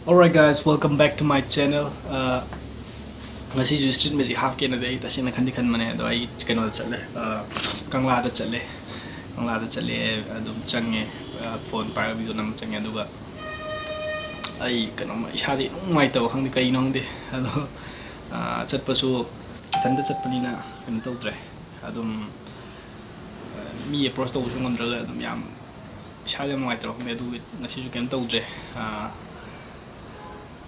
Alright guys, welcome back to my channel. Ngasi ju street magic half kena dei tasina khandi khan mane do ai keno chatle kangla da chatle adum change phone pa video nam change aduga ai keno ma isha di mai taw khangdi kai nong de ado chat pasu thanda chat panina keno tawdre adum mi approach taw ngam dra adum yam isha yam mai taw me du ngasi ju kem tawdre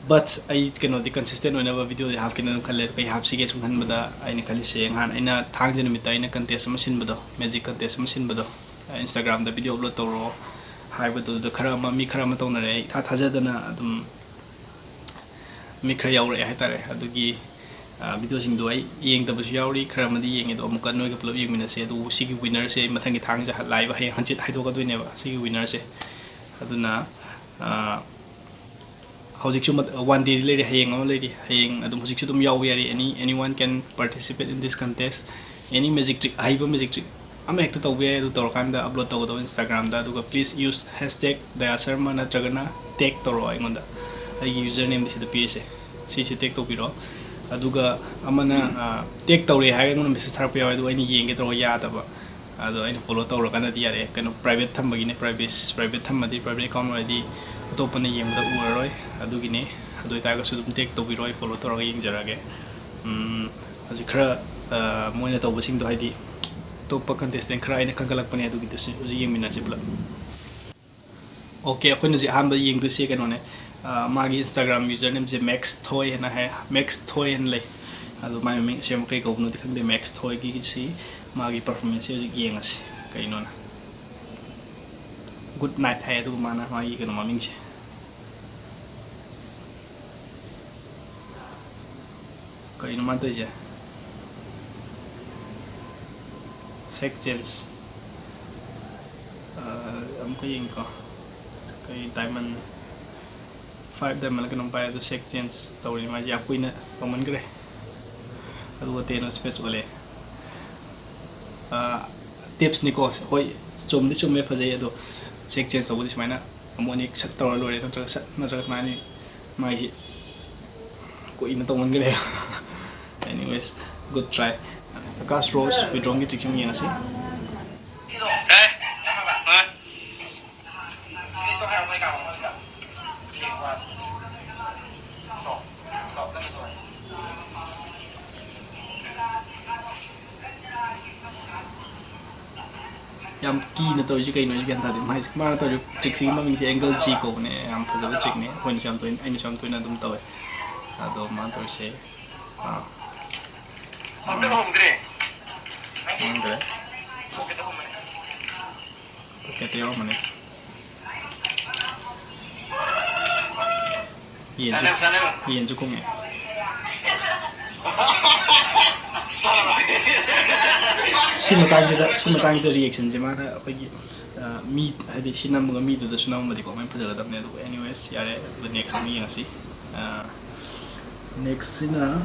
but I cannot be consistent whenever video they have can collect pay have sige sung han bada I ne kali saying han aina thang jen mit aina contest machine bado magic contest machine bado Instagram the video upload to ro hai bado the khara ma mi khara ma to na re tha tha jadana adum mi khara yaw re hai tare adugi video sing do ai yeng ta basu yawri khara ma di yeng do am kan noi ka plug yeng mina se du sigi winner se mathang gi thang ja live hai hanchit hai do ka doi ne ba sigi winner se aduna Howzik chu one day lady hayeng on lady hayeng adum howzik chu dum yaw yari anyone can participate in this contest any magic trick haiba magic trick am ekta tawbe du torkanda upload taw do Instagram da duga please use hashtag Daya Sharma natragana tag toro aingonda ai username disi da pse si tag to piro aduga amana tag tawre haga ngon message thar pya du ani yenge to ya da ba ado ai follow tawra kana di yare kano private thambagi ne private thamadi private account id atopana yemda uroi adugine adoi taga su dum tek to biroi follow to ra yeng jarage aji khara moina to basing do haidi topa contestant khara ina kangalak pane adugi to uji yeng mina sibla okay akhoi ji hamba yeng do se kano ne magi Instagram username je max toy na hai max toy en lei adu mai ming sem kai ko no dikhang de max toy gi si magi performance uji yeng asi kai no na good night hai adu mana magi kano maming se Kau ini mantu aja. Sections. Amko yang kau. Kau diamond 5 diamond lagi nampak itu sections. Tahu ni macam aku ini teman kere. Aduh teno space boleh. Tips ni kau. Hoi cuma apa saja itu sections tahu di mana. Amun ni set tahu lalu itu terus mana ni mai. Kau ini teman kere. Anyways, good try. Cast rose with wrong trick yang sih. Yang key na to juga ino juga tadi mai mana to trick sih mami si angle G ko ne yang pada trick ne pun jam tu ini jam tu na dum tahu ado man to se Hombre, hombre. Hombre. Oke, te llamo mané. Iyan cukup ya. Simatang itu reaction gimana? Apalagi meet ada sinam dengan meet itu sinam mesti komen perjalanan itu. Anyways, ya the next ini yang sih. Next sina.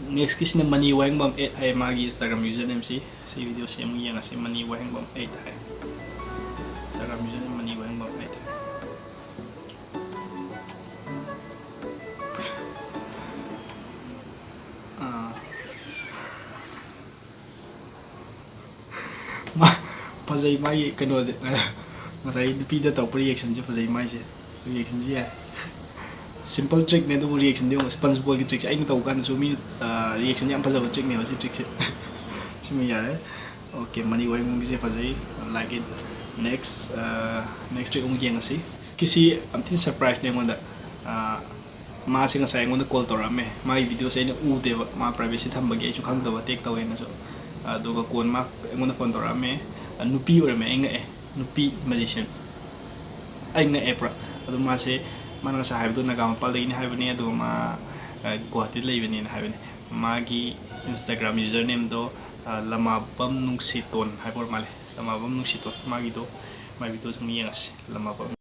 Next kisah money wang bam 8 hai magi Instagram username si video si yang ngasih money wang bam 8 hai Instagram username money wang bam 8 Pasal mai kena ngasih video tahu reaction je pasal mai je reaction je simple trick ne tu reaction dia SpongeBob ki trick ai tahu kan sumi reaction yang pasal trick ne masih trick se sumi ya okay money way mung se pasal like it next trick mung yang sih kisi amtin surprise ne ngonda ma sing sai ngonda call tora me mai video sai ne u de ma privacy tham bagi chu khang da ba tek taw ne so do ka kon ma ngonda phone tora me nupi ore me enga nupi magician ai nga pra adu ma se mana sa haibu na gama pala ini haibu ni ado ma guwahati la ibani na haibu ni magi Instagram username do lamabam nungsiton haibu male lamabam nungsiton magi do magi do sumi yangas lamabam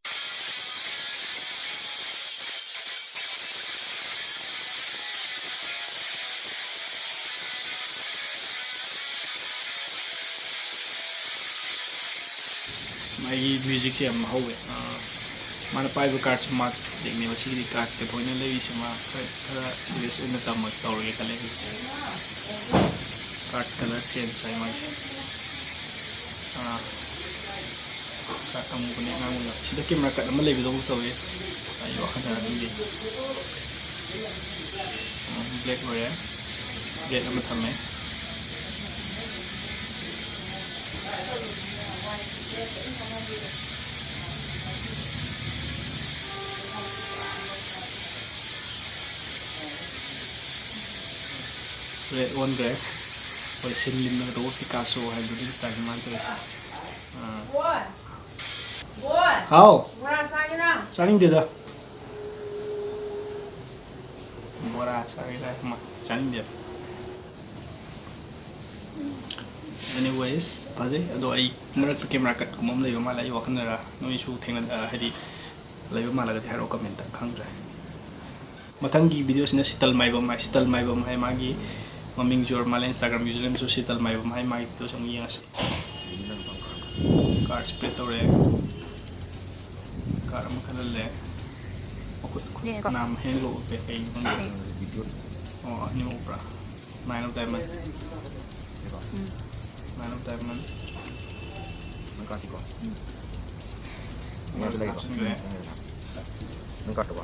magi music siya mahawi mana paiba card se mark dekne wasi di card ke thoina lewi se ma khara serious oina tamak tawrge kale card color change sai ma card amu kone ngamu na sida camera card ama lewi do tawe ayo khana di black ore black ama thame red one gray or sin lim na do Picasso hai do din style man to is boy how signing de da bora signing da ma signing de anyways baje ado ai marak camera kat kumam lei ma lai wakhan ra noi su thengna hadi lei ma la ga haro comment khang ra mathangi video sina sital mai bam hai magi maming jor mala Instagram username so sital mai bam hai mai to song yang ase card split ore card am khala le okut nam hello pe kai video oh ni opera 9 of diamond 9 of diamond makasih kok nggak lagi kok nggak tahu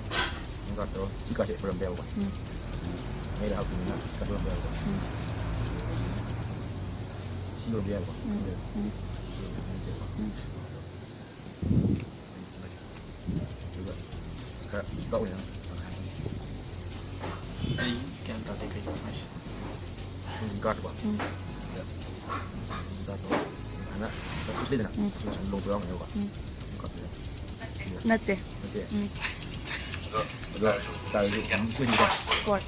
nggak tahu dikasih belum bel kok ini dah habis nak belum bel kok si belum bel kok juga kau yang ai kan tadi kai mas nggak kok anak terus dia nak belum pulang ya kok Nate. Agak tahu yang sini kok. Kuat.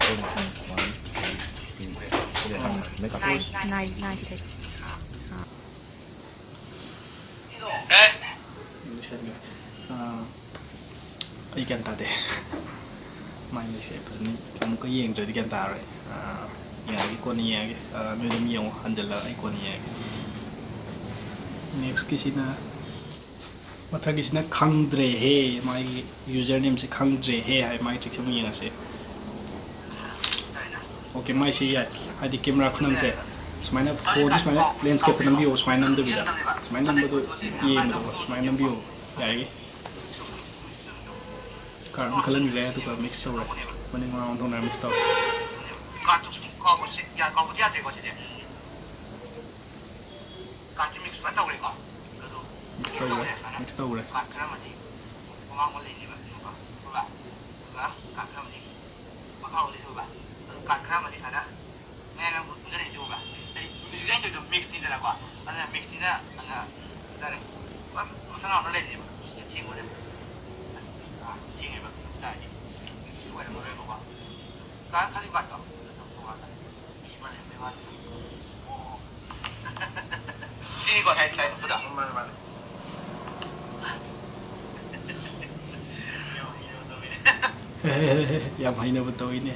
Mereka Nine today. ikan tadi main di sini pas ni kamu ke yang jadi ikan tarik yang ikon ni yang macam yang hanjala ikon ni yang next kisina mata kisina khangdre he my username se khangdre he hai my trick sem yang ase okay my se ya adi camera khunam se smaina phone smaina landscape nam bio smaina nam de bida smaina nam do ye mo smaina nam bio ya ye car khalan le to ka mix to mani ma on na mix to car to ko ko se ya ko dia de ko se car to mix pa ta ore ko mix to ore car kra ma ni ko ma mo le ni ba so ba car kra ma ni ma ka o le so ba car kra ma ni ana me na mo ne ne so ba ni ju to mix ni da ko ana mix ni na ana da le ba mo sa na le ni ba se ti mo le sini kok saya betul. yang main betul ini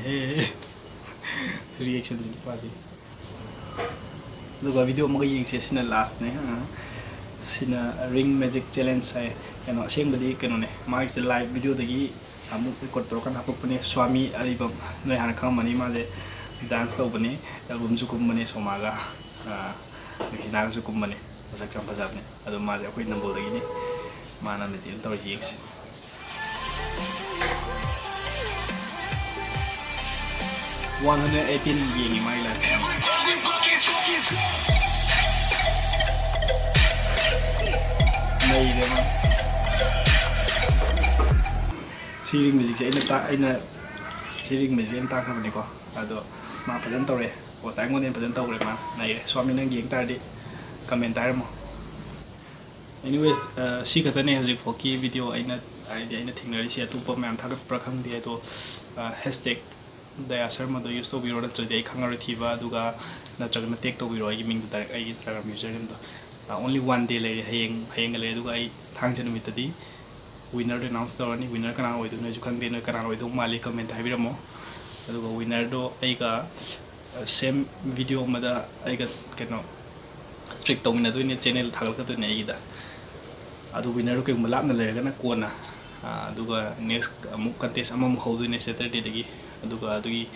reaction ni pasti. Lupa video mau yang sini last nih, sini ring magic challenge saya, kan siang tadi kan nih, mau live video tadi, kamu ikut terus kan aku punya suami alibam, nih anak kamu mana mana dance tahu punya, album cukup mana somaga, bikin cukup mana, masa kram pasar nih, atau mana aku NAMBOL lagi nih, mana nih jadi tahu jiks. 118 gini mailan. Nay deh mah. Siring music saya ina siring music entah apa nih kok. Atau mah present tahu deh. Pas saya ngonin present tahu deh mah. Nay suami nang gieng tadi komentar mo. Anyways, si katanya hasil hoki video ina tinggal di situ pemain thak prakang dia itu hashtag Daya Sharma do use to biro na today khangari thiba duga na chagna take to biro ai ming direct ai Instagram username do only one day le hayeng le duga ai thang chen mit di winner announce to ni winner kana oi du na ju khang de na kana oi du mali comment haibiramo duga winner do ai ka same video ma da ai ka keno strict to na du ni channel thagal ka tu nei da adu winner ke mulap na le ga na kona aduga next amuk contest amam holdune Saturday dagi aduga adugi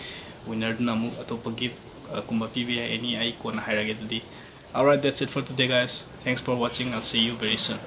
winner na amuk atopa gift kumba pbi any ai kona hairage dadi. Alright, that's it for today guys. Thanks for watching. I'll see you very soon.